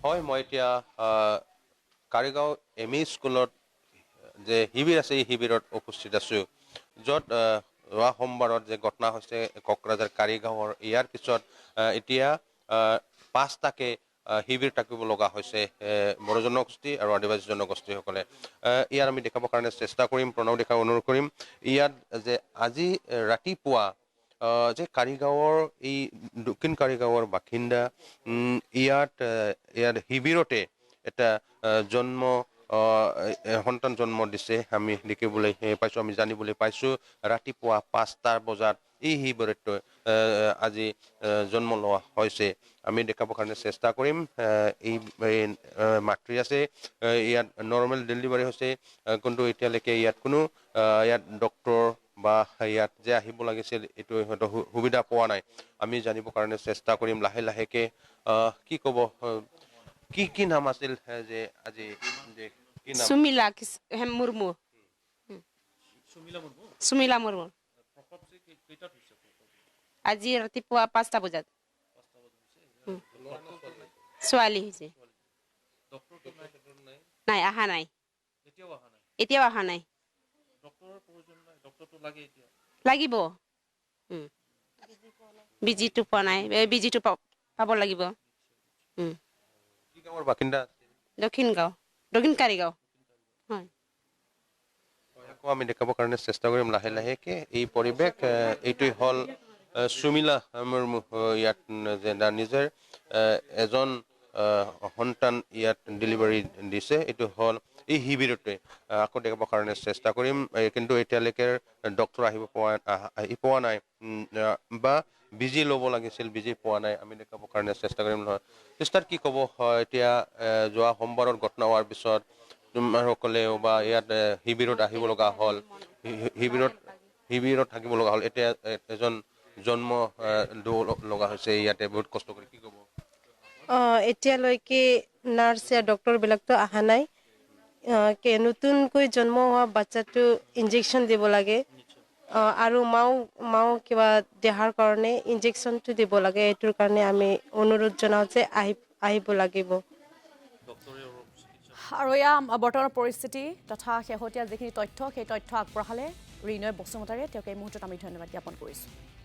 হয় মই এতিয়া কাৰিগাঁও এম ই স্কুলত যে শিবিৰ আছে এই শিবিৰত উপস্থিত আছোঁ য'ত যোৱা সোমবাৰত যে ঘটনা হৈছে কোকৰাঝাৰ কাৰিগাঁৱৰ ইয়াৰ পিছত এতিয়া 5টাকে শিবিৰ থাকিব লগা হৈছে বড়ো জনগোষ্ঠী আৰু আদিবাসী জনগোষ্ঠীসকলে ইয়াৰ আমি দেখাবৰ কাৰণে চেষ্টা কৰিম প্ৰণৱ দেখাব অনুৰোধ কৰিম ইয়াত যে আজি ৰাতিপুৱা যে কাৰিগাঁৱৰ এই দক্ষিণ কাৰিগাঁৱৰ বাসিন্দা ইয়াত শিবিৰতে এটা জন্ম সন্তান জন্ম দিছে আমি দেখিবলৈ পাইছোঁ আমি জানিবলৈ পাইছোঁ ৰাতিপুৱা 5টা বজাত এই শিবিৰতে আজি জন্ম লোৱা হৈছে আমি দেখাবৰ কাৰণে চেষ্টা কৰিম এই মাতৃ আছে ইয়াত নৰ্মেল ডেলিভাৰী হৈছে কিন্তু এতিয়ালৈকে ইয়াত কোনো ইয়াত ডক্তৰ বা ইয়াত যে আহিব লাগিছিল এইটো হয়তো সুবিধা পোৱা নাই আমি জানিবৰ কাৰণে চেষ্টা কৰিম লাহে লাহেকে কি ক'ব কি নাম আছিল যে আজি যে কি নাম মুৰ্মু সুমিলা মুৰ্মু আজি ৰাতিপুৱা 5টা বজাত ছোৱালী হৈছে নাই অহা নাই এতিয়াও অহা নাই লাগিব বিজিটো পোৱা নাই বিজিটো পাব লাগিব কি গাঁৱৰ বাসিন্দা দক্ষিণ কাৰিগাঁও হয় আকৌ আমি দেখাবৰ কাৰণে চেষ্টা কৰিম লাহে লাহেকে এই পৰিৱেশ এইটোৱে হ'ল সুমিলা মুৰ্মু ইয়াত যে নিজৰ এজন সন্তান ইয়াত ডেলিভাৰী দিছে এইটো হ'ল এই শিবিৰতে আকৌ দেখাবৰ কাৰণে চেষ্টা কৰিম কিন্তু এতিয়ালৈকে ডক্তৰ আহি পোৱা নাই বা বিজি ল'ব লাগিছিল বিজি পোৱা নাই আমি দেখাবৰ কাৰণে চেষ্টা কৰিম নহয় চিষ্টাৰ কি ক'ব এতিয়া যোৱা সোমবাৰৰ ঘটনা হোৱাৰ পিছত তোমাৰসকলেও বা ইয়াত শিবিৰত আহিব লগা হ'ল শিবিৰত থাকিব লগা হ'ল এতিয়া এজন জন্ম লগা হৈছে ইয়াতে বহুত কষ্ট কৰি কি ক'ব এতিয়ালৈকে নাৰ্ছ या ডক্টৰবিলাকতো অহা নাই নতুনকৈ জন্ম হোৱা বাচ্চাটো ইনজেকশ্যন দিব লাগে আৰু মাও কিবা দেহাৰ কাৰণে ইনজেকশ্যনটো দিব লাগে এইটোৰ কাৰণে আমি অনুৰোধ জনাওঁ যে আহিব লাগিব আৰু এয়া বৰ্তমানৰ পৰিস্থিতি তথা শেহতীয়া যিখিনি তথ্য সেই তথ্য আগবঢ়ালে ৰিনয় বসুমতাৰীয়ে তেওঁক এই মুহূৰ্তত আমি ধন্যবাদ জ্ঞাপন কৰিছোঁ